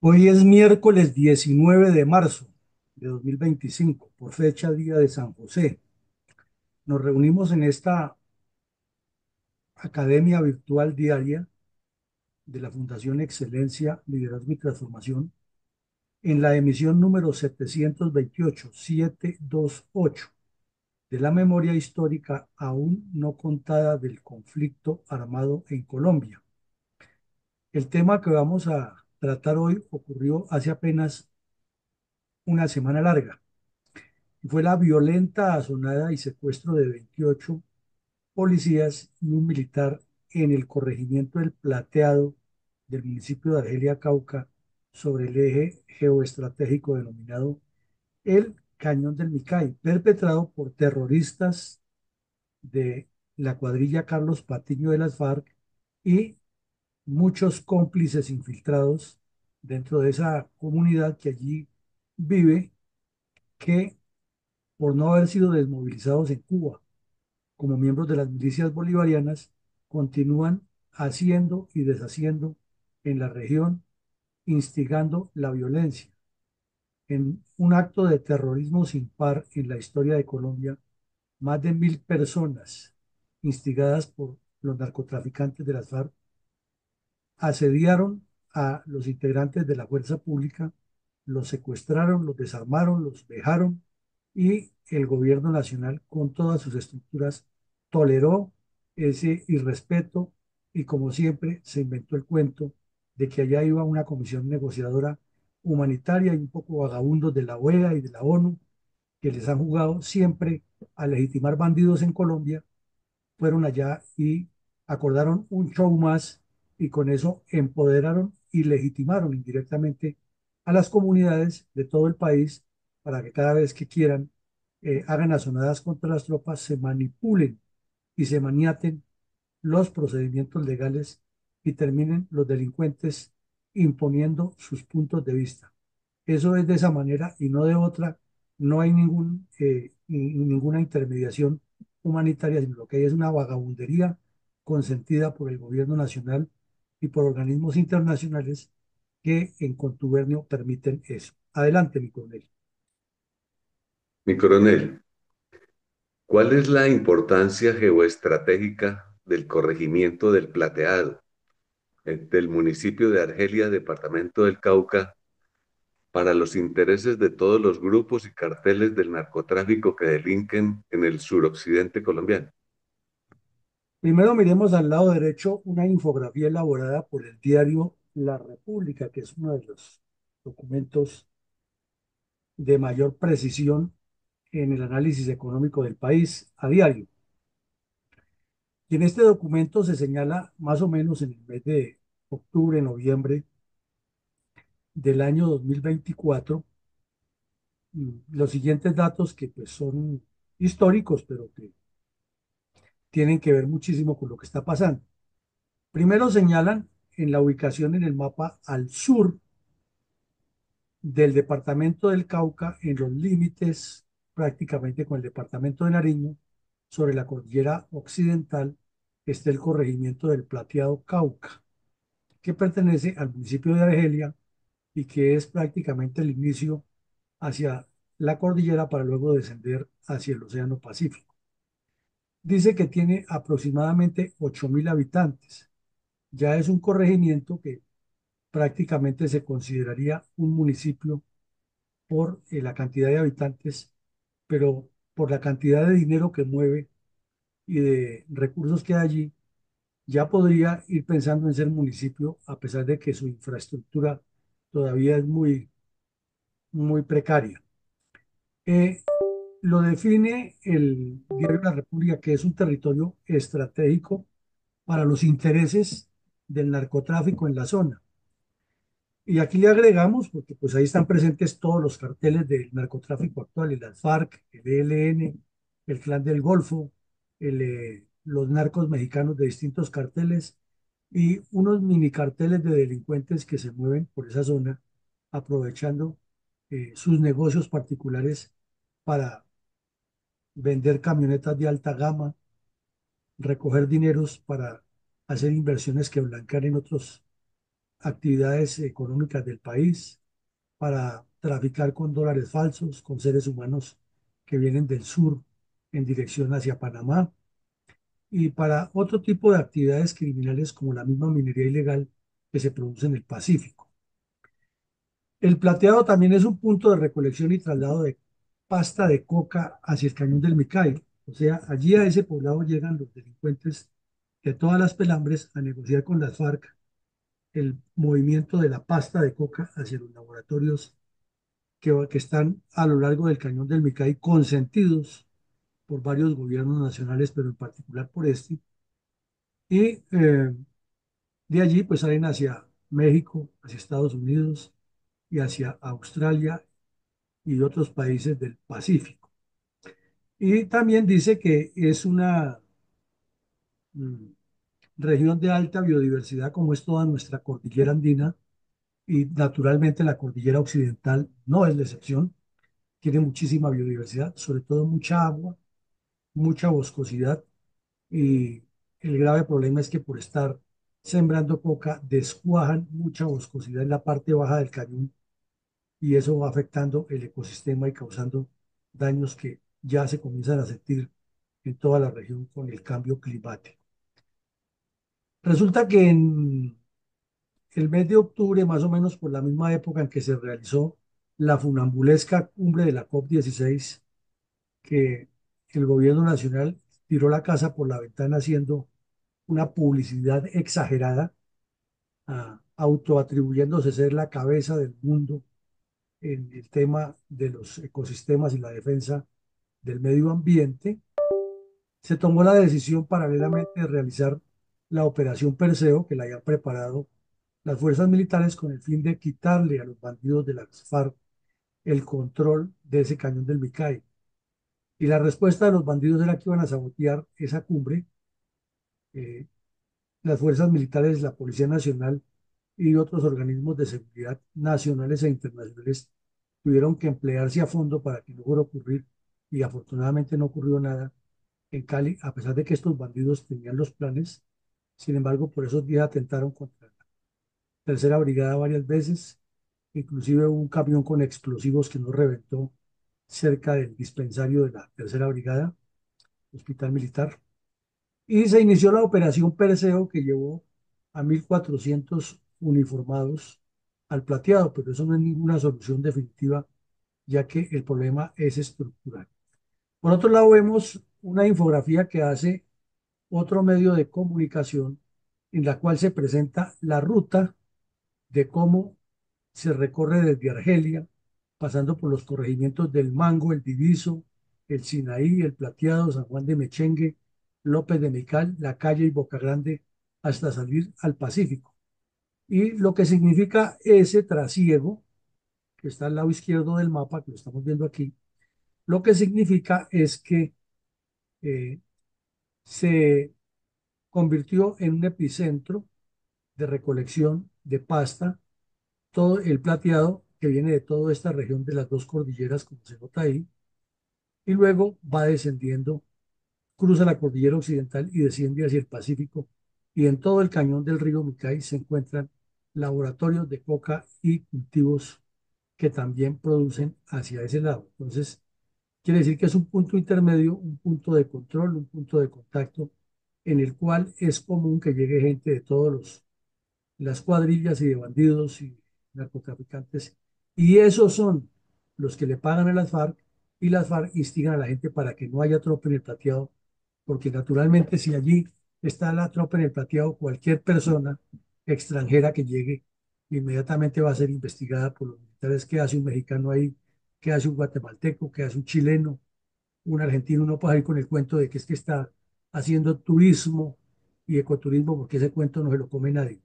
Hoy es miércoles 19 de marzo de 2025, por fecha Día de San José. Nos reunimos en esta academia virtual diaria de la Fundación Excelencia, Liderazgo y Transformación en la emisión número 728 de la memoria histórica aún no contada del conflicto armado en Colombia. El tema que vamos a tratar hoy ocurrió hace apenas una semana larga. Fue la violenta asonada y secuestro de 28 policías y un militar en el corregimiento del Plateado del municipio de Argelia, Cauca, sobre el eje geoestratégico denominado el Cañón del Micay, perpetrado por terroristas de la cuadrilla Carlos Patiño de las FARC y muchos cómplices infiltrados dentro de esa comunidad que allí vive, que por no haber sido desmovilizados en Cuba como miembros de las milicias bolivarianas, continúan haciendo y deshaciendo en la región, instigando la violencia. En un acto de terrorismo sin par en la historia de Colombia, más de 1.000 personas, instigadas por los narcotraficantes de las FARC, asediaron a los integrantes de la fuerza pública, los secuestraron, los desarmaron, los vejaron y el gobierno nacional con todas sus estructuras toleró ese irrespeto y como siempre se inventó el cuento de que allá iba una comisión negociadora humanitaria y un poco vagabundos de la OEA y de la ONU que les han jugado siempre a legitimar bandidos en Colombia, fueron allá y acordaron un show más y con eso empoderaron y legitimaron indirectamente a las comunidades de todo el país para que cada vez que quieran hagan azonadas contra las tropas, se manipulen y se maniaten los procedimientos legales y terminen los delincuentes imponiendo sus puntos de vista. Eso es de esa manera y no de otra. No hay ninguna intermediación humanitaria, sino lo que hay es una vagabundería consentida por el gobierno nacional y por organismos internacionales que en contubernio permiten eso. Adelante, mi coronel. Mi coronel, ¿cuál es la importancia geoestratégica del corregimiento del Plateado, del municipio de Argelia, departamento del Cauca, para los intereses de todos los grupos y carteles del narcotráfico que delinquen en el suroccidente colombiano? Primero miremos al lado derecho una infografía elaborada por el diario La República, que es uno de los documentos de mayor precisión en el análisis económico del país a diario. Y en este documento se señala más o menos en el mes de octubre, noviembre del año 2024, los siguientes datos que pues son históricos, pero que tienen que ver muchísimo con lo que está pasando. Primero señalan en la ubicación en el mapa al sur del departamento del Cauca, en los límites prácticamente con el departamento de Nariño, sobre la cordillera occidental, está el corregimiento del Plateado Cauca, que pertenece al municipio de Argelia y que es prácticamente el inicio hacia la cordillera para luego descender hacia el Océano Pacífico. Dice que tiene aproximadamente 8.000 habitantes. Ya es un corregimiento que prácticamente se consideraría un municipio por la cantidad de habitantes, pero por la cantidad de dinero que mueve y de recursos que hay allí, ya podría ir pensando en ser municipio, a pesar de que su infraestructura todavía es muy precaria. Eh, lo define el diario La República, que es un territorio estratégico para los intereses del narcotráfico en la zona. Y aquí le agregamos, porque pues ahí están presentes todos los carteles del narcotráfico actual, el FARC, el ELN, el Clan del Golfo, los narcos mexicanos de distintos carteles y unos mini carteles de delincuentes que se mueven por esa zona, aprovechando sus negocios particulares para vender camionetas de alta gama, recoger dineros para hacer inversiones que blanquean en otros actividades económicas del país, para traficar con dólares falsos, con seres humanos que vienen del sur en dirección hacia Panamá y para otro tipo de actividades criminales como la misma minería ilegal que se produce en el Pacífico. El plateado también es un punto de recolección y traslado de pasta de coca hacia el cañón del Micay. O sea, allí a ese poblado llegan los delincuentes de todas las pelambres a negociar con las FARC el movimiento de la pasta de coca hacia los laboratorios que están a lo largo del cañón del Micay, consentidos por varios gobiernos nacionales, pero en particular por este. Y de allí pues salen hacia México, hacia Estados Unidos y hacia Australia y otros países del Pacífico. Y también dice que es una mm, región de alta biodiversidad como es toda nuestra cordillera andina y naturalmente la cordillera occidental no es la excepción. Tiene muchísima biodiversidad, sobre todo mucha agua, mucha boscosidad y el grave problema es que por estar sembrando coca descuajan mucha boscosidad en la parte baja del cañón y eso va afectando el ecosistema y causando daños que ya se comienzan a sentir en toda la región con el cambio climático. Resulta que en el mes de octubre, más o menos por la misma época en que se realizó la funambulesca cumbre de la COP16, que el gobierno nacional tiró la casa por la ventana haciendo una publicidad exagerada, autoatribuyéndose ser la cabeza del mundo en el tema de los ecosistemas y la defensa del medio ambiente, se tomó la decisión paralelamente de realizar la operación Perseo, que la habían preparado las fuerzas militares con el fin de quitarle a los bandidos de las FARC el control de ese cañón del Micay. Y la respuesta de los bandidos era que iban a sabotear esa cumbre. eh, las fuerzas militares, la Policía Nacional y otros organismos de seguridad nacionales e internacionales tuvieron que emplearse a fondo para que no fuera a ocurrir y afortunadamente no ocurrió nada en Cali, a pesar de que estos bandidos tenían los planes. Sin embargo, por esos días atentaron contra la tercera brigada varias veces, inclusive hubo un camión con explosivos que no reventó cerca del dispensario de la tercera brigada, hospital militar. Y se inició la operación Perseo que llevó a 1.400 uniformados al plateado, pero eso no es ninguna solución definitiva, ya que el problema es estructural. Por otro lado, vemos una infografía que hace otro medio de comunicación en la cual se presenta la ruta de cómo se recorre desde Argelia, pasando por los corregimientos del Mango, el Diviso, el Sinaí, el Plateado, San Juan de Mechengue, López de Mical, La Calle y Boca Grande, hasta salir al Pacífico. Y lo que significa ese trasiego, que está al lado izquierdo del mapa, que lo estamos viendo aquí, lo que significa es que eh, se convirtió en un epicentro de recolección de pasta, todo el plateado que viene de toda esta región de las dos cordilleras, como se nota ahí, y luego va descendiendo, cruza la cordillera occidental y desciende hacia el Pacífico, y en todo el cañón del río Micay se encuentran laboratorios de coca y cultivos que también producen hacia ese lado. Entonces, quiere decir que es un punto intermedio, un punto de control, un punto de contacto en el cual es común que llegue gente de todos las cuadrillas y de bandidos y narcotraficantes. Y esos son los que le pagan a las FARC y las FARC instigan a la gente para que no haya tropa en el plateado, porque naturalmente si allí está la tropa en el plateado, cualquier persona extranjera que llegue inmediatamente va a ser investigada por los militares. ¿Qué hace un mexicano ahí? ¿Qué hace un guatemalteco? ¿Qué hace un chileno? Un argentino no puede ir con el cuento de que es que está haciendo turismo y ecoturismo, porque ese cuento no se lo come nadie.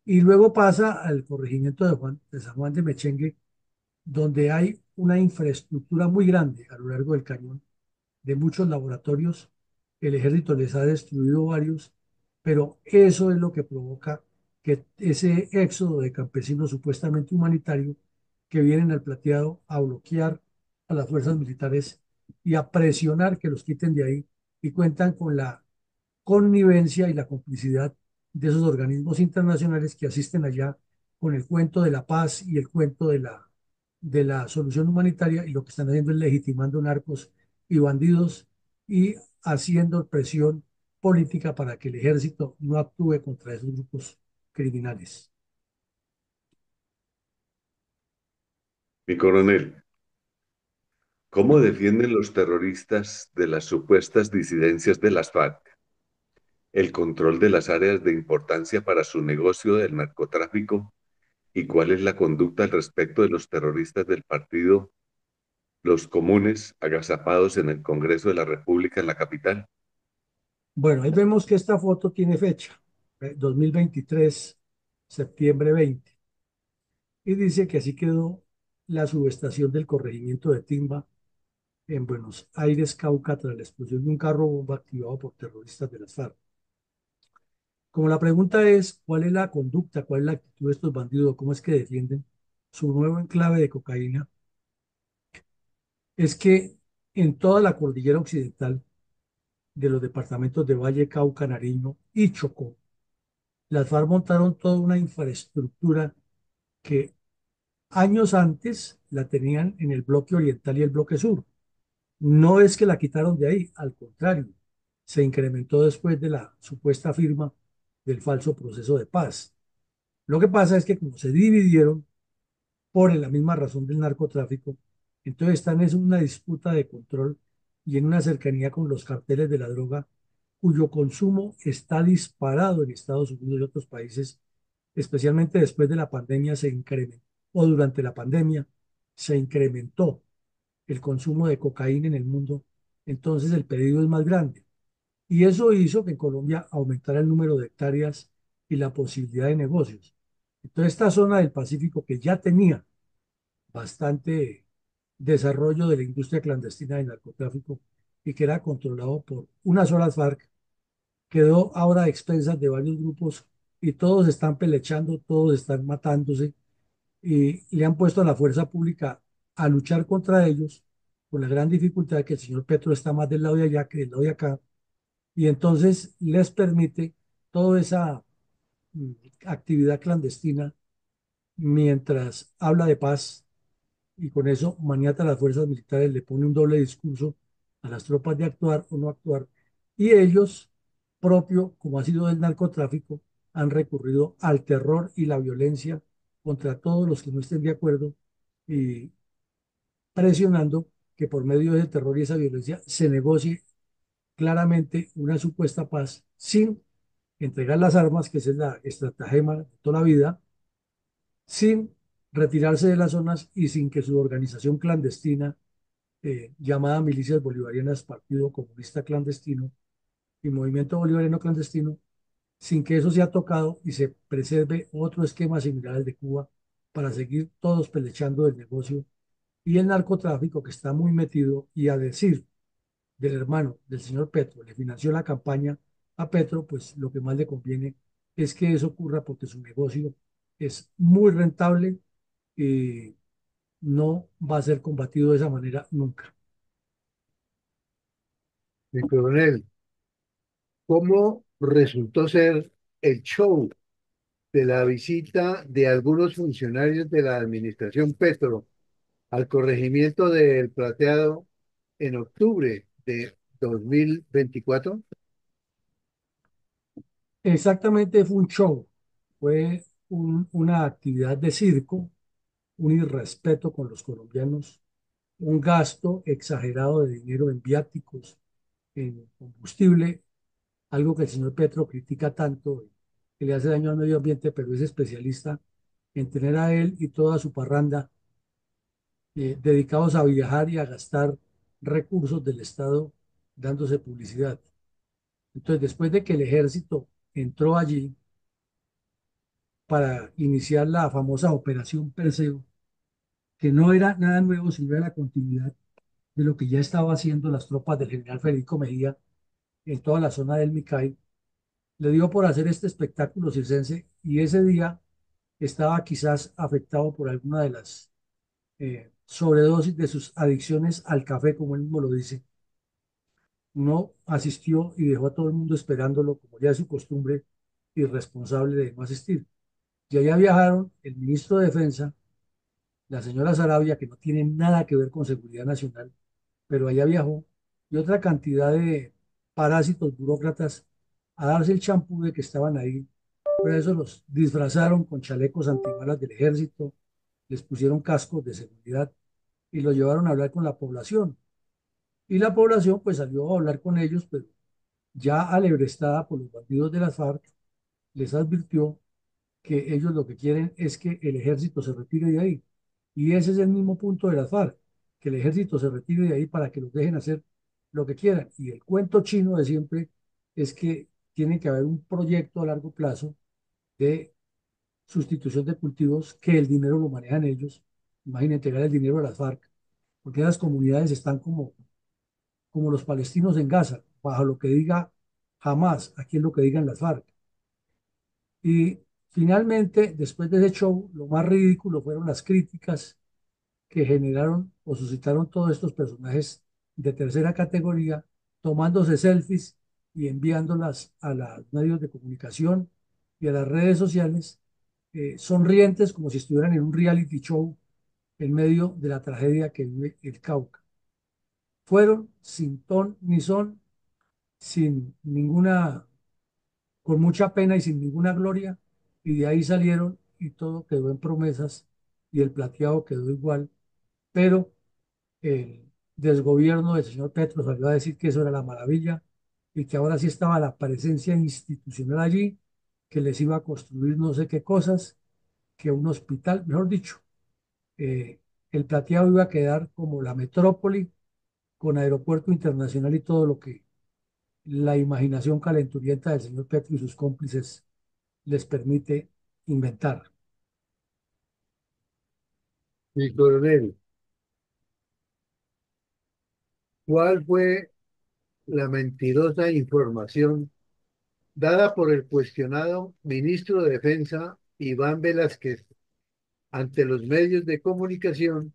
Y luego pasa al corregimiento de San Juan de Mechengue, donde hay una infraestructura muy grande a lo largo del cañón, de muchos laboratorios. El ejército les ha destruido varios, pero eso es lo que provoca que ese éxodo de campesinos supuestamente humanitario que vienen al plateado a bloquear a las fuerzas militares y a presionar que los quiten de ahí y cuentan con la connivencia y la complicidad de esos organismos internacionales que asisten allá con el cuento de la paz y el cuento de la solución humanitaria, y lo que están haciendo es legitimando narcos y bandidos y haciendo presión política para que el ejército no actúe contra esos grupos criminales. Mi coronel, ¿cómo defienden los terroristas de las supuestas disidencias de las FARC el control de las áreas de importancia para su negocio del narcotráfico y cuál es la conducta al respecto de los terroristas del partido Los Comunes agazapados en el Congreso de la República en la capital? Bueno, ahí vemos que esta foto tiene fecha, 2023, septiembre 20, y dice que así quedó la subestación del corregimiento de Timba en Buenos Aires, Cauca, tras la explosión de un carro bomba activado por terroristas de las FARC. Como la pregunta es, ¿cuál es la conducta, cuál es la actitud de estos bandidos, cómo es que defienden su nuevo enclave de cocaína? Es que en toda la cordillera occidental de los departamentos de Valle, Cauca, Nariño y Chocó, las FARC montaron toda una infraestructura que años antes la tenían en el bloque oriental y el bloque sur. No es que la quitaron de ahí, al contrario, se incrementó después de la supuesta firma del falso proceso de paz. Lo que pasa es que como se dividieron por la misma razón del narcotráfico, entonces están en una disputa de control y en una cercanía con los carteles de la droga, cuyo consumo está disparado en Estados Unidos y otros países, especialmente después de la pandemia se incrementó, o durante la pandemia se incrementó el consumo de cocaína en el mundo, entonces el pedido es más grande. Y eso hizo que en Colombia aumentara el número de hectáreas y la posibilidad de negocios. Entonces, esta zona del Pacífico, que ya tenía bastante desarrollo de la industria clandestina del narcotráfico y que era controlado por una sola FARC, quedó ahora a expensas de varios grupos y todos están pelechando, todos están matándose y le han puesto a la fuerza pública a luchar contra ellos con la gran dificultad de que el señor Petro está más del lado de allá que del lado de acá y entonces les permite toda esa mm, actividad clandestina mientras habla de paz y con eso maniata a las fuerzas militares, le pone un doble discurso a las tropas de actuar o no actuar y ellos, propio como ha sido el narcotráfico, han recurrido al terror y la violencia contra todos los que no estén de acuerdo y presionando que por medio del terror y esa violencia se negocie claramente una supuesta paz sin entregar las armas, que esa es la estratagema de toda la vida, sin retirarse de las zonas y sin que su organización clandestina, llamada Milicias Bolivarianas, Partido Comunista Clandestino y Movimiento Bolivariano Clandestino, sin que eso sea tocado y se preserve otro esquema similar al de Cuba para seguir todos pelechando del negocio y el narcotráfico que está muy metido y a decir del hermano del señor Petro le financió la campaña a Petro, pues lo que más le conviene es que eso ocurra porque su negocio es muy rentable y no va a ser combatido de esa manera nunca. Mi coronel, ¿cómo resultó ser el show de la visita de algunos funcionarios de la administración Petro al corregimiento del Plateado en octubre de 2024? Exactamente fue un show, fue una actividad de circo, un irrespeto con los colombianos, un gasto exagerado de dinero en viáticos, en combustible, algo que el señor Petro critica tanto, que le hace daño al medio ambiente, pero es especialista en tener a él y toda su parranda dedicados a viajar y a gastar recursos del Estado dándose publicidad. Entonces, después de que el ejército entró allí para iniciar la famosa Operación Perseo, que no era nada nuevo, sino era la continuidad de lo que ya estaba haciendo las tropas del general Federico Mejía en toda la zona del Micay, le dio por hacer este espectáculo circense y ese día estaba quizás afectado por alguna de las sobredosis de sus adicciones al café, como él mismo lo dice. No asistió y dejó a todo el mundo esperándolo, como ya es su costumbre, irresponsable de no asistir. Y allá viajaron el ministro de Defensa, la señora Sarabia, que no tiene nada que ver con seguridad nacional, pero allá viajó, y otra cantidad de parásitos burócratas a darse el champú de que estaban ahí. Por eso los disfrazaron con chalecos antibalas del ejército, les pusieron cascos de seguridad y los llevaron a hablar con la población. Y la población pues salió a hablar con ellos, pero ya alebrestada por los bandidos de las FARC, les advirtió que ellos lo que quieren es que el ejército se retire de ahí. Y ese es el mismo punto de las FARC, que el ejército se retire de ahí para que los dejen hacer lo que quieran. Y el cuento chino de siempre es que tiene que haber un proyecto a largo plazo de sustitución de cultivos, que el dinero lo manejan ellos. Imaginen entregar el dinero a las FARC, porque las comunidades están como los palestinos en Gaza, bajo lo que diga jamás, aquí es lo que digan las FARC. Y finalmente, después de ese show, lo más ridículo fueron las críticas que generaron o suscitaron todos estos personajes de tercera categoría, tomándose selfies y enviándolas a los medios de comunicación y a las redes sociales, sonrientes como si estuvieran en un reality show en medio de la tragedia que vive el Cauca. Fueron sin ton ni son, sin ninguna, con mucha pena y sin ninguna gloria, y de ahí salieron y todo quedó en promesas y el plateado quedó igual, pero el desgobierno del señor Petro salió a decir que eso era la maravilla y que ahora sí estaba la presencia institucional allí, que les iba a construir no sé qué cosas, que un hospital, mejor dicho, eh, el plateado iba a quedar como la metrópoli con aeropuerto internacional y todo lo que la imaginación calenturienta del señor Petro y sus cómplices les permite inventar. Mi coronel, ¿cuál fue la mentirosa información dada por el cuestionado ministro de Defensa Iván Velázquez ante los medios de comunicación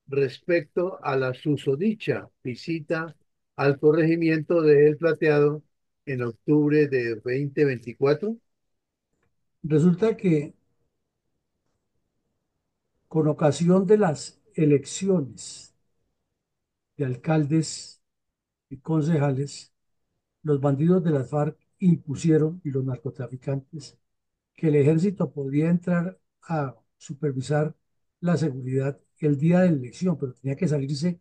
respecto a la susodicha visita al corregimiento de El Plateado en octubre de 2024? Resulta que con ocasión de las elecciones de alcaldes y concejales, los bandidos de las FARC impusieron, y los narcotraficantes, que el ejército podía entrar a supervisar la seguridad el día de la elección, pero tenía que salirse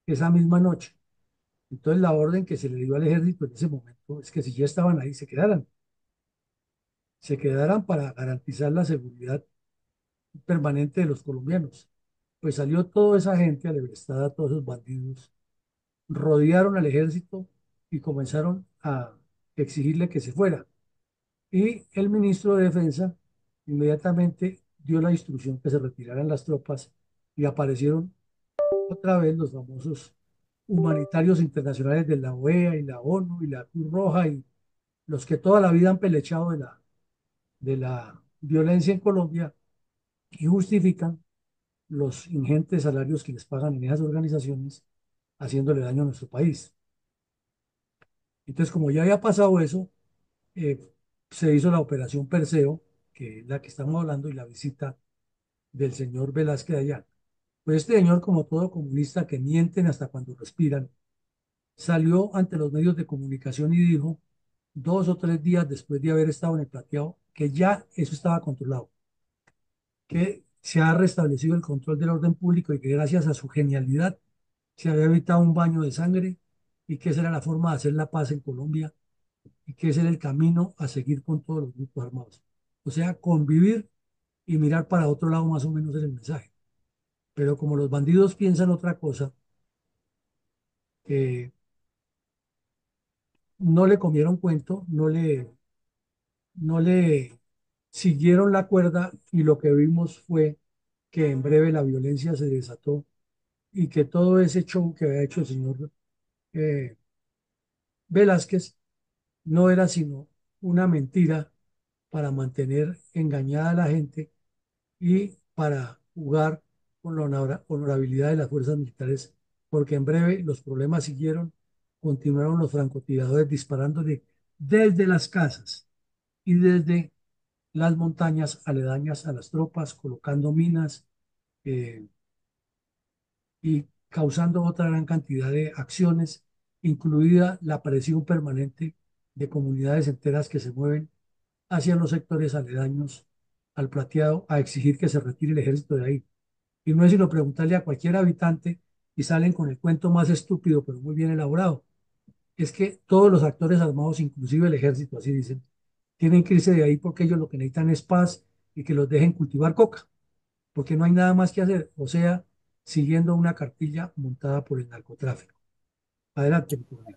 esa misma noche. Entonces la orden que se le dio al ejército en ese momento es que si ya estaban ahí, se quedaran para garantizar la seguridad permanente de los colombianos. Pues salió toda esa gente alebrestada, todos esos bandidos, rodearon al ejército y comenzaron a exigirle que se fuera. Y el ministro de Defensa inmediatamente dio la instrucción que se retiraran las tropas y aparecieron otra vez los famosos humanitarios internacionales de la OEA y la ONU y la Cruz Roja y los que toda la vida han pelechado de la violencia en Colombia y justifican los ingentes salarios que les pagan en esas organizaciones haciéndole daño a nuestro país. Entonces, como ya había pasado eso, eh, se hizo la operación Perseo, que es la que estamos hablando, y la visita del señor Velázquez allá. Pues este señor, como todo comunista que mienten hasta cuando respiran, salió ante los medios de comunicación y dijo, 2 o 3 días después de haber estado en el plateado, que ya eso estaba controlado, que se ha restablecido el control del orden público y que gracias a su genialidad se había evitado un baño de sangre y que esa era la forma de hacer la paz en Colombia y que ese era el camino a seguir con todos los grupos armados. O sea, convivir y mirar para otro lado más o menos es el mensaje. Pero como los bandidos piensan otra cosa, no le comieron cuento, no le siguieron la cuerda y lo que vimos fue que en breve la violencia se desató y que todo ese show que había hecho el señor eh, Velázquez no era sino una mentira para mantener engañada a la gente y para jugar con la honorabilidad de las fuerzas militares, porque en breve los problemas siguieron, continuaron los francotiradores disparándole desde las casas y desde las montañas aledañas a las tropas, colocando minas eh, y causando otra gran cantidad de acciones, incluida la aparición permanente de comunidades enteras que se mueven hacia los sectores aledaños al plateado a exigir que se retire el ejército de ahí. Y no es sino preguntarle a cualquier habitante y salen con el cuento más estúpido, pero muy bien elaborado. Es que todos los actores armados, inclusive el ejército, así dicen, tienen que irse de ahí porque ellos lo que necesitan es paz y que los dejen cultivar coca, porque no hay nada más que hacer, o sea, siguiendo una cartilla montada por el narcotráfico. Adelante, mi coronel.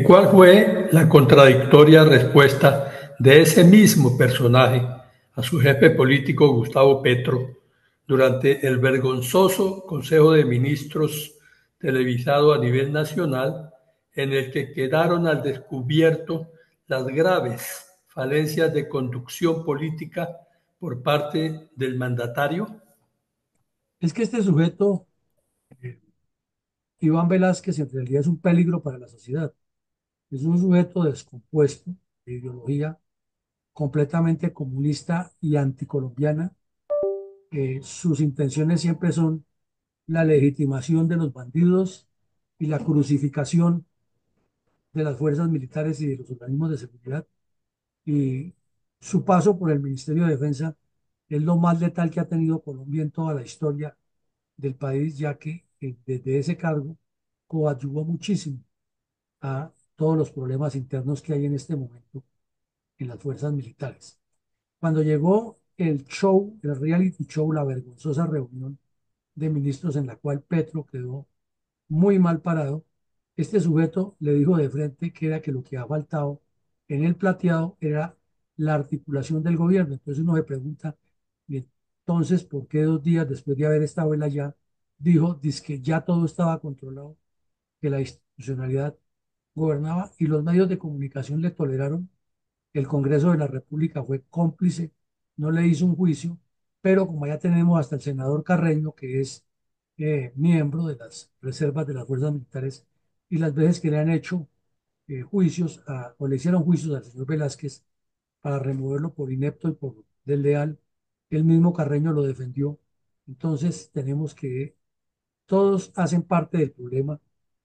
¿Cuál fue la contradictoria respuesta de ese mismo personaje a su jefe político Gustavo Petro durante el vergonzoso Consejo de Ministros televisado a nivel nacional en el que quedaron al descubierto las graves falencias de conducción política por parte del mandatario? Es que este sujeto, eh, Iván Velázquez, en realidad es un peligro para la sociedad. Es un sujeto descompuesto de ideología completamente comunista y anticolombiana. Sus intenciones siempre son la legitimación de los bandidos y la crucificación de las fuerzas militares y de los organismos de seguridad. Y su paso por el Ministerio de Defensa es lo más letal que ha tenido Colombia en toda la historia del país, ya que desde ese cargo coadyuvó muchísimo a todos los problemas internos que hay en este momento en las fuerzas militares. Cuando llegó el show, el reality show, la vergonzosa reunión de ministros en la cual Petro quedó muy mal parado, este sujeto le dijo de frente que era que lo que ha faltado en el plateado era la articulación del gobierno. Entonces uno se pregunta, ¿y entonces por qué 2 días después de haber estado él allá, dijo que ya todo estaba controlado, que la institucionalidad gobernaba y los medios de comunicación le toleraron? El Congreso de la República fue cómplice, no le hizo un juicio, pero como ya tenemos hasta el senador Carreño, que es miembro de las reservas de las fuerzas militares, y las veces que le han hecho juicios o le hicieron juicios al señor Velázquez para removerlo por inepto y por desleal, el mismo Carreño lo defendió. Entonces tenemos que todos hacen parte del problema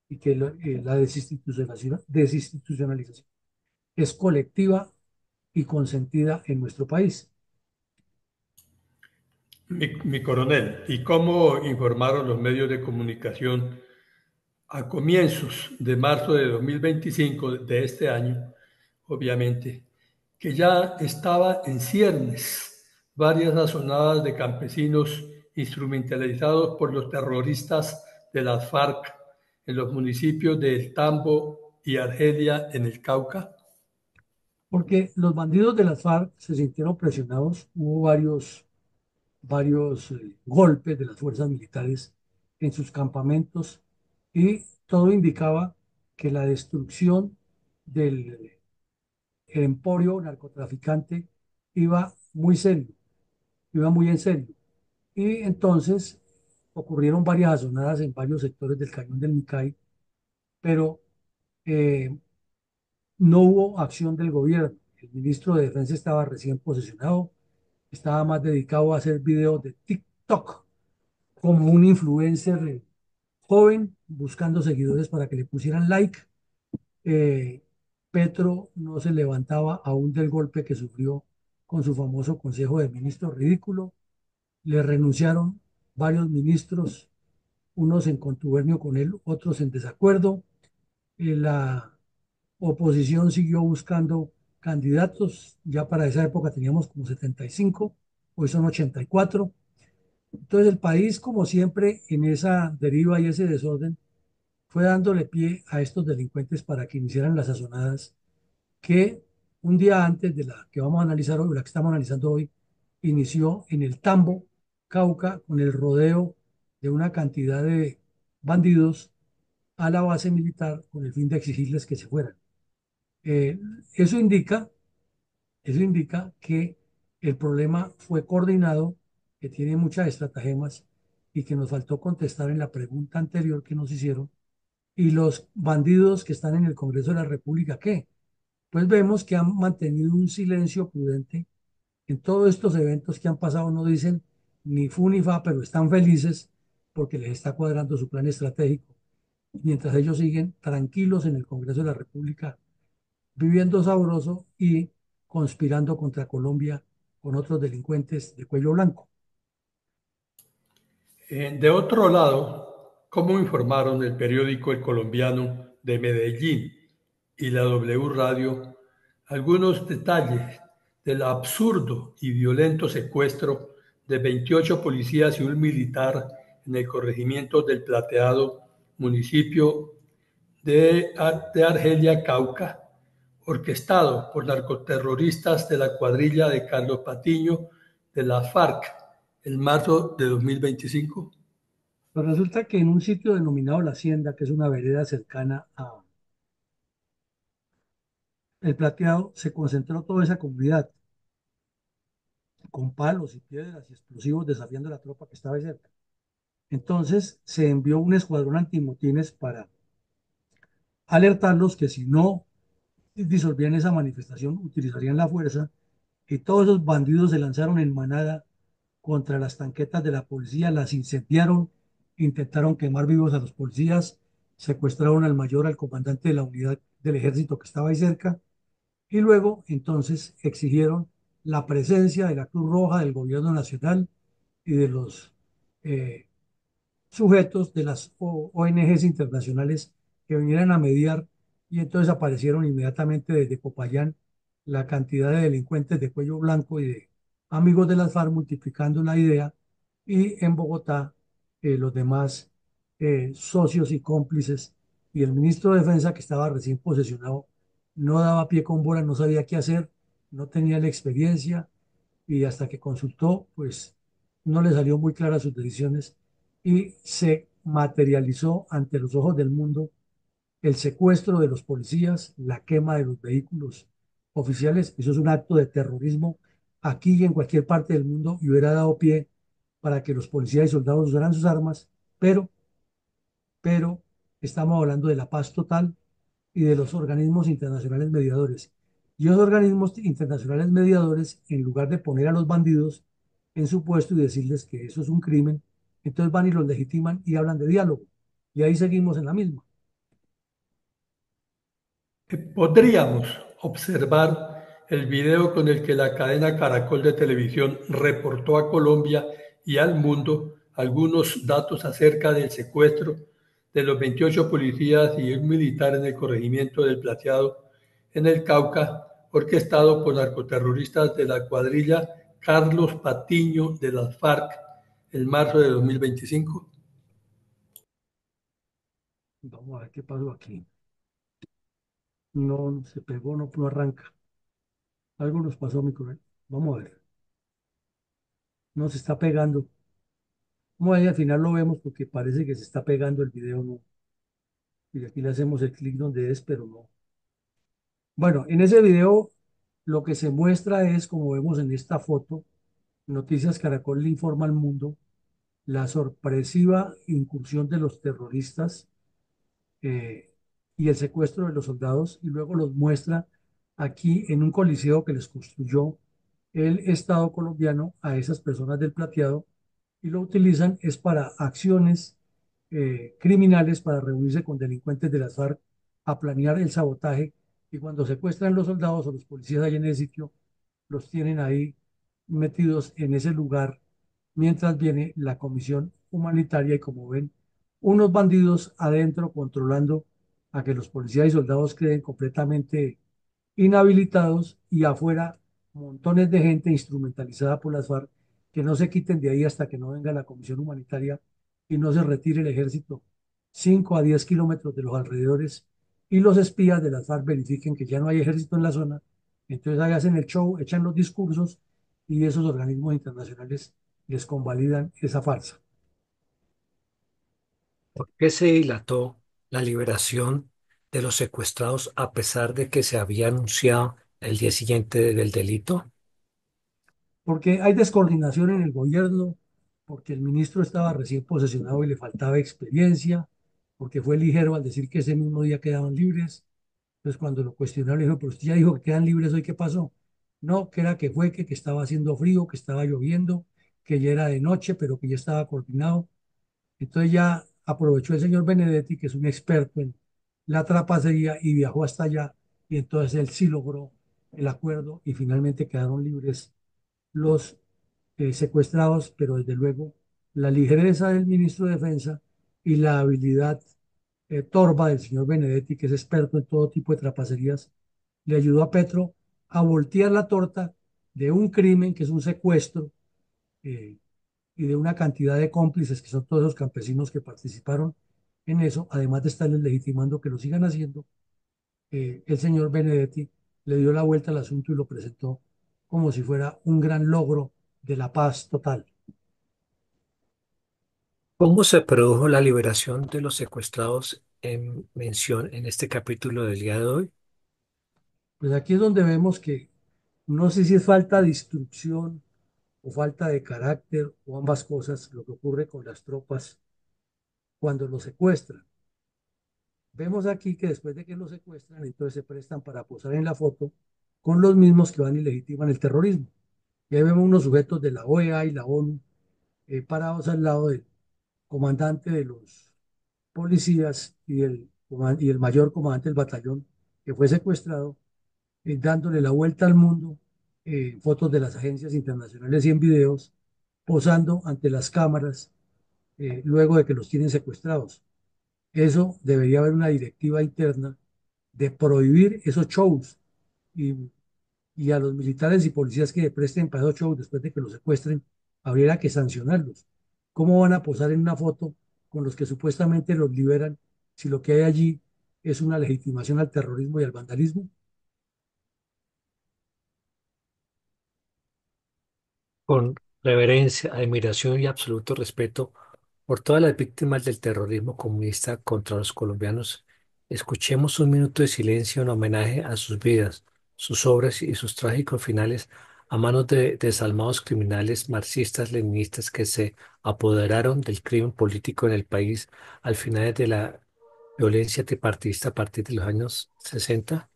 y que la desinstitucionalización es colectiva y consentida en nuestro país. Mi coronel, ¿y cómo informaron los medios de comunicación a comienzos de marzo de 2025 de este año, obviamente, que ya estaba en ciernes varias azonadas de campesinos instrumentalizados por los terroristas de las FARC en los municipios de El Tambo y Argelia en el Cauca? Porque los bandidos de las FARC se sintieron presionados, hubo varios golpes de las fuerzas militares en sus campamentos y todo indicaba que la destrucción del emporio narcotraficante iba muy serio, iba muy en serio. Y entonces ocurrieron varias azonadas en varios sectores del cañón del Micay, pero eh, no hubo acción del gobierno. El ministro de Defensa estaba recién posesionado, estaba más dedicado a hacer videos de TikTok como un influencer joven buscando seguidores para que le pusieran like. Eh, Petro no se levantaba aún del golpe que sufrió con su famoso Consejo de Ministros ridículo. Le renunciaron varios ministros, unos en contubernio con él, otros en desacuerdo. La oposición siguió buscando candidatos. Ya para esa época teníamos como 75, hoy son 84. Entonces el país, como siempre, en esa deriva y ese desorden, fue dándole pie a estos delincuentes para que iniciaran las sazonadas que un día antes de la que vamos a analizar hoy, la que estamos analizando hoy, inició en el Tambo, Cauca, con el rodeo de una cantidad de bandidos a la base militar con el fin de exigirles que se fueran. Eh, eso indica, eso indica que el problema fue coordinado, que tiene muchas estratagemas y que nos faltó contestar en la pregunta anterior que nos hicieron. Y los bandidos que están en el Congreso de la República, ¿qué? pues vemos que han mantenido un silencio prudente en todos estos eventos que han pasado. No dicen ni fu ni fa, pero están felices porque les está cuadrando su plan estratégico, mientras ellos siguen tranquilos en el Congreso de la República, viviendo sabroso y conspirando contra Colombia con otros delincuentes de cuello blanco. De otro lado, ¿cómo informaron el periódico El Colombiano de Medellín y la W Radio algunos detalles del absurdo y violento secuestro de 28 policías y un militar en el corregimiento del Plateado, municipio de Argelia, Cauca, orquestado por narcoterroristas de la cuadrilla de Carlos Patiño de las FARC en marzo de 2025? Pero resulta que en un sitio denominado La Hacienda, que es una vereda cercana a El Plateado, se concentró toda esa comunidad con palos y piedras y explosivos desafiando a la tropa que estaba ahí cerca. Entonces se envió un escuadrón antimotines para alertarlos que si no disolvían esa manifestación utilizarían la fuerza, y todos esos bandidos se lanzaron en manada contra las tanquetas de la policía, las incendiaron, intentaron quemar vivos a los policías, secuestraron al mayor, al comandante de la unidad del ejército que estaba ahí cerca, y luego entonces exigieron la presencia de la Cruz Roja, del gobierno nacional y de los eh, sujetos de las ONGs internacionales que vinieran a mediar, y entonces aparecieron inmediatamente desde Popayán la cantidad de delincuentes de cuello blanco y de amigos de las FARC multiplicando la idea, y en Bogotá los demás socios y cómplices, y el ministro de Defensa, que estaba recién posesionado, no daba pie con bola, no sabía qué hacer, no tenía la experiencia, y hasta que consultó, pues no le salió muy claras sus decisiones, y se materializó ante los ojos del mundo el secuestro de los policías, la quema de los vehículos oficiales. Eso es un acto de terrorismo aquí y en cualquier parte del mundo, y hubiera dado pie para que los policías y soldados usaran sus armas, pero estamos hablando de la paz total y de los organismos internacionales mediadores. Y los organismos internacionales mediadores, en lugar de poner a los bandidos en su puesto y decirles que eso es un crimen, entonces van y los legitiman y hablan de diálogo. Y ahí seguimos en la misma. Podríamos observar el video con el que la cadena Caracol de Televisión reportó a Colombia y al mundo algunos datos acerca del secuestro de los 28 policías y un militar en el corregimiento del Plateado, en el Cauca, orquestado por narcoterroristas de la cuadrilla Carlos Patiño de las FARC en marzo de 2025. Vamos a ver qué pasó aquí. No se pegó, no, no arranca. Algo nos pasó, mi coronel. Vamos a ver. No se está pegando. Vamos a ver, al final lo vemos porque parece que se está pegando el video, no. Y aquí le hacemos el clic donde es, pero no. Bueno, en ese video lo que se muestra es, como vemos en esta foto, Noticias Caracol le informa al mundo la sorpresiva incursión de los terroristas, eh, y el secuestro de los soldados, y luego los muestra aquí en un coliseo que les construyó el Estado colombiano a esas personas del Plateado, y lo utilizan es para acciones criminales, para reunirse con delincuentes de las FARC, a planear el sabotaje, y cuando secuestran los soldados o los policías ahí en el sitio, los tienen ahí metidos en ese lugar mientras viene la comisión humanitaria, y como ven, unos bandidos adentro controlando a que los policías y soldados queden completamente inhabilitados, y afuera montones de gente instrumentalizada por las FARC que no se quiten de ahí hasta que no venga la comisión humanitaria y no se retire el ejército 5 a 10 kilómetros de los alrededores, y los espías de las FARC verifiquen que ya no hay ejército en la zona. Entonces ahí hacen el show, echan los discursos, y esos organismos internacionales les convalidan esa farsa. ¿Por qué se dilató la liberación de los secuestrados a pesar de que se había anunciado el día siguiente del delito? Porque hay descoordinación en el gobierno, porque el ministro estaba recién posesionado y le faltaba experiencia, porque fue ligero al decir que ese mismo día quedaban libres, Entonces, cuando lo cuestionaron, le dijo, pero usted ya dijo que quedan libres hoy, ¿qué pasó? No, que era que fue, que estaba haciendo frío, que estaba lloviendo, que ya era de noche, pero que ya estaba coordinado. Entonces ya aprovechó el señor Benedetti, que es un experto en la trapacería, y viajó hasta allá. Y entonces él sí logró el acuerdo y finalmente quedaron libres los secuestrados, pero desde luego la ligereza del ministro de Defensa y la habilidad torva del señor Benedetti, que es experto en todo tipo de trapacerías, le ayudó a Petro a voltear la torta de un crimen que es un secuestro eh, y de una cantidad de cómplices que son todos los campesinos que participaron en eso, además de estarles legitimando que lo sigan haciendo. El señor Benedetti le dio la vuelta al asunto y lo presentó como si fuera un gran logro de la paz total. ¿Cómo se produjo la liberación de los secuestrados en mención en este capítulo del día de hoy? Pues aquí es donde vemos que no sé si es falta de instrucción o falta de carácter o ambas cosas lo que ocurre con las tropas cuando los secuestran. Vemos aquí que después de que los secuestran, entonces se prestan para posar en la foto con los mismos que van y legitiman el terrorismo. Y ahí vemos unos sujetos de la OEA y la ONU parados al lado del comandante de los policías y el mayor comandante del batallón que fue secuestrado, dándole la vuelta al mundo, fotos de las agencias internacionales y en videos, posando ante las cámaras luego de que los tienen secuestrados. Eso debería haber una directiva interna de prohibir esos shows y, y a los militares y policías que presten para esos shows después de que los secuestren, habría que sancionarlos. ¿Cómo van a posar en una foto con los que supuestamente los liberan si lo que hay allí es una legitimación al terrorismo y al vandalismo? Con reverencia, admiración y absoluto respeto por todas las víctimas del terrorismo comunista contra los colombianos, escuchemos un minuto de silencio en homenaje a sus vidas, sus obras y sus trágicos finales a manos de desalmados criminales marxistas-leninistas que se apoderaron del crimen político en el país al final de la violencia tripartista a partir de los años 60.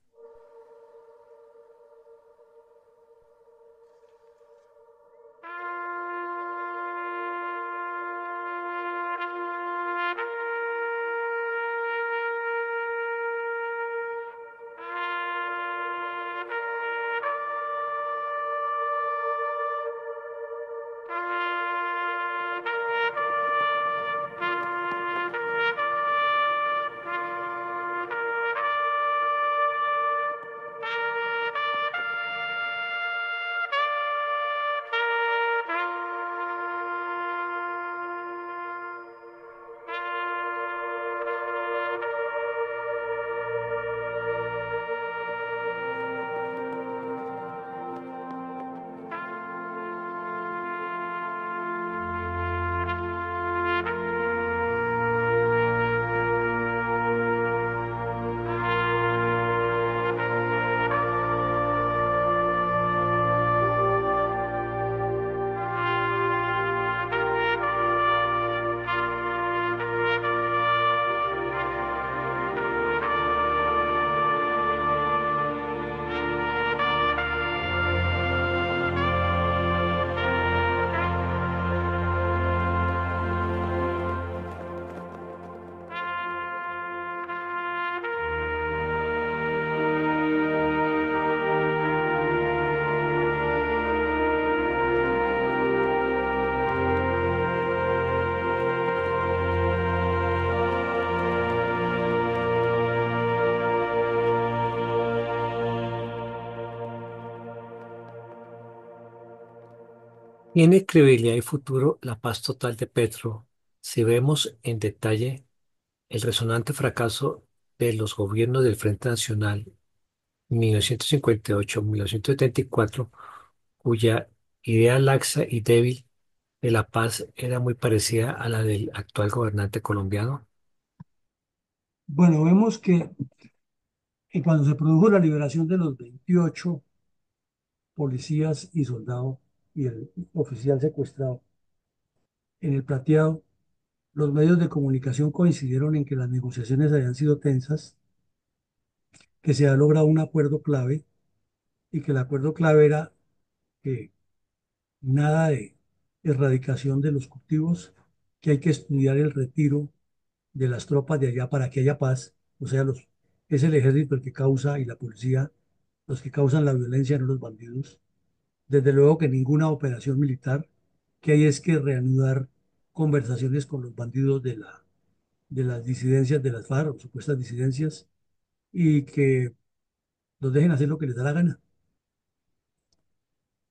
¿Tiene credibilidad y futuro la paz total de Petro si vemos en detalle el resonante fracaso de los gobiernos del Frente Nacional 1958-1974, cuya idea laxa y débil de la paz era muy parecida a la del actual gobernante colombiano? Bueno, vemos que cuando se produjo la liberación de los 28 policías y soldados y el oficial secuestrado en el plateado, los medios de comunicación coincidieron en que las negociaciones habían sido tensas que se ha logrado un acuerdo clave y que el acuerdo clave era que nada de erradicación de los cultivos, que hay que estudiar el retiro de las tropas de allá para que haya paz, o sea, es el ejército el que causa y la policía los que causan la violencia, no los bandidos. Desde luego que ninguna operación militar, que hay es que reanudar conversaciones con los bandidos de las disidencias de las FARC, o supuestas disidencias, y que los dejen hacer lo que les da la gana.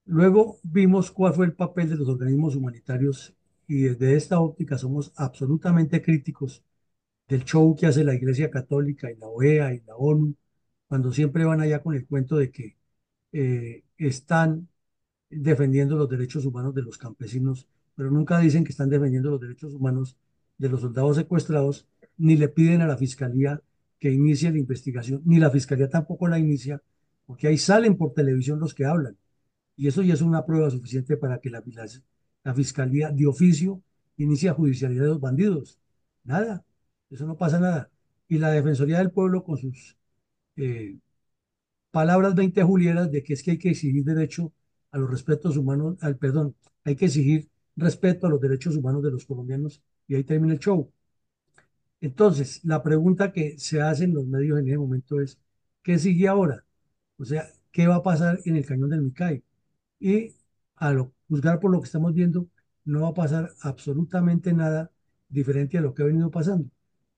Luego vimos cuál fue el papel de los organismos humanitarios y desde esta óptica somos absolutamente críticos del show que hace la Iglesia Católica y la OEA y la ONU, cuando siempre van allá con el cuento de que están defendiendo los derechos humanos de los campesinos, pero nunca dicen que están defendiendo los derechos humanos de los soldados secuestrados, ni le piden a la fiscalía que inicie la investigación, ni la fiscalía tampoco la inicia, porque ahí salen por televisión los que hablan. Y eso ya es una prueba suficiente para que la fiscalía de oficio inicie judicialidad de los bandidos. Nada, eso no pasa nada. Y la Defensoría del Pueblo con sus eh, palabras 20 julieras de que es que hay que exigir derecho a los respetos humanos, al perdón, hay que exigir respeto a los derechos humanos de los colombianos y ahí termina el show. Entonces, la pregunta que se hace en los medios en ese momento es, ¿qué sigue ahora? O sea, ¿qué va a pasar en el cañón del Micay? Y a lo juzgar por lo que estamos viendo, no va a pasar absolutamente nada diferente a lo que ha venido pasando,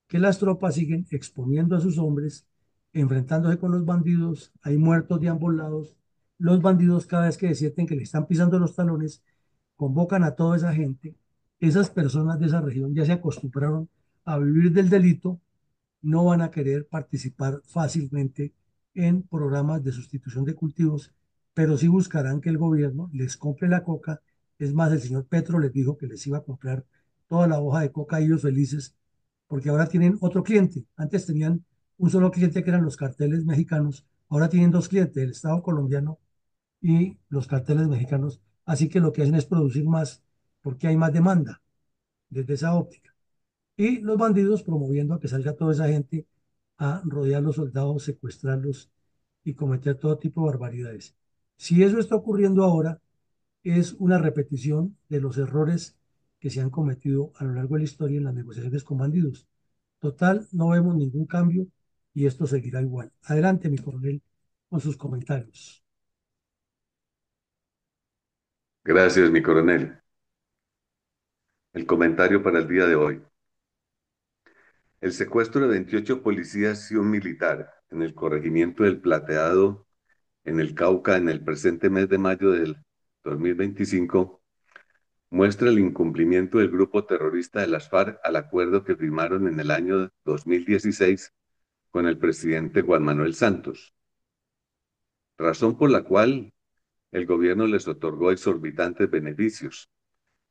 que las tropas siguen exponiendo a sus hombres, enfrentándose con los bandidos, hay muertos de ambos lados, los bandidos cada vez que sienten que le están pisando los talones, convocan a toda esa gente, esas personas de esa región ya se acostumbraron a vivir del delito, no van a querer participar fácilmente en programas de sustitución de cultivos, pero sí buscarán que el gobierno les compre la coca. Es más, el señor Petro les dijo que les iba a comprar toda la hoja de coca y ellos felices, porque ahora tienen otro cliente. Antes tenían un solo cliente que eran los carteles mexicanos, ahora tienen dos clientes, el Estado colombiano y los carteles mexicanos. Así que lo que hacen es producir más porque hay más demanda desde esa óptica. Y los bandidos promoviendo a que salga toda esa gente a rodear a los soldados, secuestrarlos y cometer todo tipo de barbaridades. Si eso está ocurriendo ahora, es una repetición de los errores que se han cometido a lo largo de la historia en las negociaciones con bandidos. Total, no vemos ningún cambio y esto seguirá igual. Adelante, mi coronel, con sus comentarios. Gracias, mi coronel. El comentario para el día de hoy. El secuestro de 28 policías y un militar en el corregimiento del Plateado, en el Cauca, en el presente mes de mayo del 2025, muestra el incumplimiento del grupo terrorista de las FARC al acuerdo que firmaron en el año 2016 con el presidente Juan Manuel Santos, razón por la cual el gobierno les otorgó exorbitantes beneficios,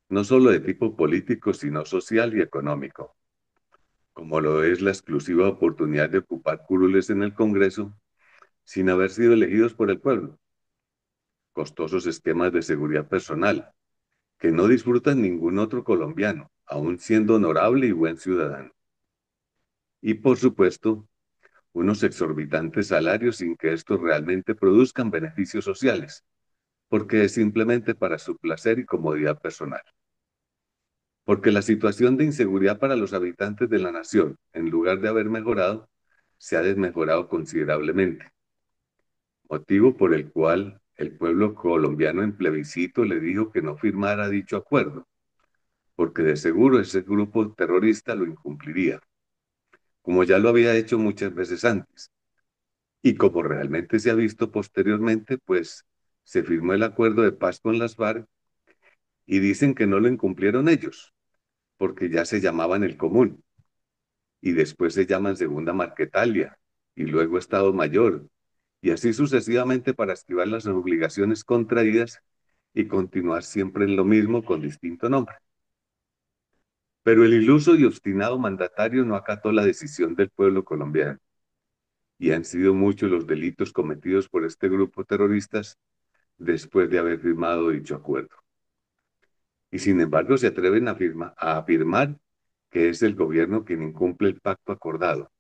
no solo de tipo político, sino social y económico, como lo es la exclusiva oportunidad de ocupar curules en el Congreso sin haber sido elegidos por el pueblo, costosos esquemas de seguridad personal, que no disfrutan ningún otro colombiano, aun siendo honorable y buen ciudadano. Y por supuesto, unos exorbitantes salarios sin que estos realmente produzcan beneficios sociales, porque es simplemente para su placer y comodidad personal. Porque la situación de inseguridad para los habitantes de la nación, en lugar de haber mejorado, se ha desmejorado considerablemente, motivo por el cual el pueblo colombiano en plebiscito le dijo que no firmara dicho acuerdo, porque de seguro ese grupo terrorista lo incumpliría, como ya lo había hecho muchas veces antes. Y como realmente se ha visto posteriormente, pues se firmó el acuerdo de paz con las FARC y dicen que no lo incumplieron ellos, porque ya se llamaban el Común, y después se llaman Segunda Marquetalia, y luego Estado Mayor, y así sucesivamente para esquivar las obligaciones contraídas y continuar siempre en lo mismo con distinto nombre. Pero el iluso y obstinado mandatario no acató la decisión del pueblo colombiano, y han sido muchos los delitos cometidos por este grupo terroristas después de haber firmado dicho acuerdo. Y sin embargo se atreven a afirmar que es el gobierno quien incumple el pacto acordado,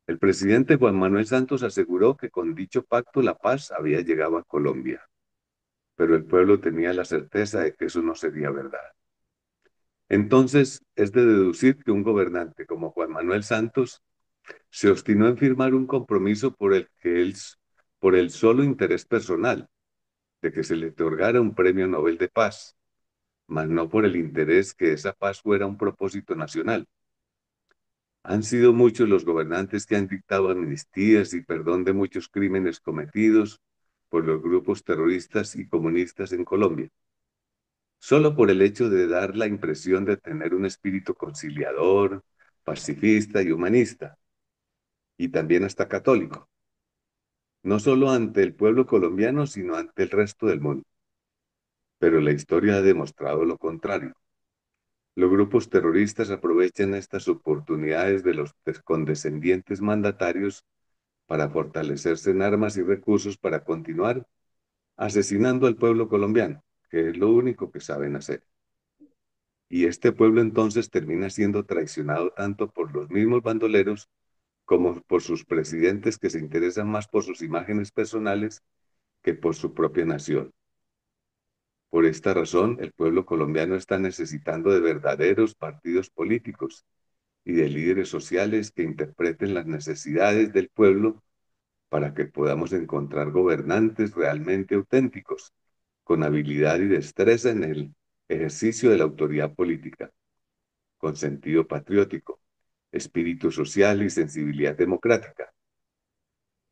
El presidente Juan Manuel Santos aseguró que con dicho pacto la paz había llegado a Colombia, pero el pueblo tenía la certeza de que eso no sería verdad. Entonces, es de deducir que un gobernante como Juan Manuel Santos se obstinó en firmar un compromiso por el solo interés personal de que se le otorgara un premio Nobel de Paz, mas no por el interés que esa paz fuera un propósito nacional. Han sido muchos los gobernantes que han dictado amnistías y perdón de muchos crímenes cometidos por los grupos terroristas y comunistas en Colombia, solo por el hecho de dar la impresión de tener un espíritu conciliador, pacifista y humanista, y también hasta católico, no solo ante el pueblo colombiano, sino ante el resto del mundo. Pero la historia ha demostrado lo contrario. Los grupos terroristas aprovechan estas oportunidades de los condescendientes mandatarios para fortalecerse en armas y recursos para continuar asesinando al pueblo colombiano, que es lo único que saben hacer. Y este pueblo entonces termina siendo traicionado tanto por los mismos bandoleros como por sus presidentes que se interesan más por sus imágenes personales que por su propia nación. Por esta razón, el pueblo colombiano está necesitando de verdaderos partidos políticos y de líderes sociales que interpreten las necesidades del pueblo para que podamos encontrar gobernantes realmente auténticos, con habilidad y destreza en el ejercicio de la autoridad política, con sentido patriótico, espíritu social y sensibilidad democrática.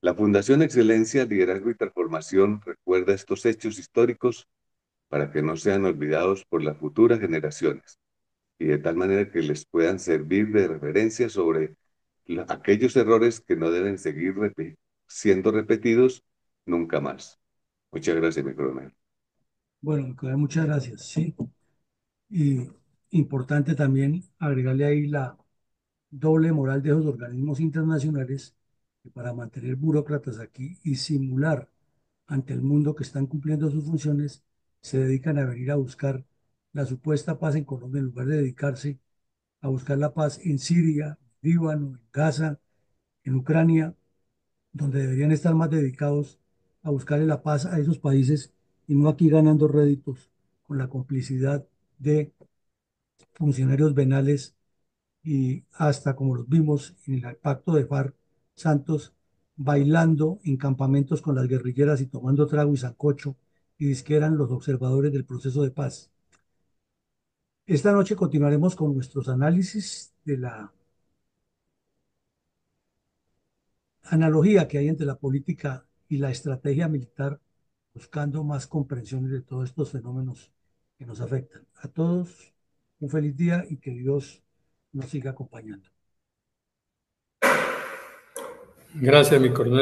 La Fundación Excelencia, Liderazgo y Transformación recuerda estos hechos históricos para que no sean olvidados por las futuras generaciones y de tal manera que les puedan servir de referencia sobre aquellos errores que no deben seguir siendo repetidos nunca más. Muchas gracias, mi coronel. Bueno, Nicolás, muchas gracias. Sí, y importante también agregarle ahí la doble moral de los organismos internacionales que para mantener burócratas aquí y simular ante el mundo que están cumpliendo sus funciones, se dedican a venir a buscar la supuesta paz en Colombia en lugar de dedicarse a buscar la paz en Siria, Líbano, en Gaza, en Ucrania, donde deberían estar más dedicados a buscarle la paz a esos países y no aquí ganando réditos con la complicidad de funcionarios venales y hasta como los vimos en el pacto de FARC, Santos bailando en campamentos con las guerrilleras y tomando trago y sancocho y que eran los observadores del proceso de paz. Esta noche continuaremos con nuestros análisis de la analogía que hay entre la política y la estrategia militar, buscando más comprensiones de todos estos fenómenos que nos afectan. A todos un feliz día y que Dios nos siga acompañando. Gracias, mi coronel.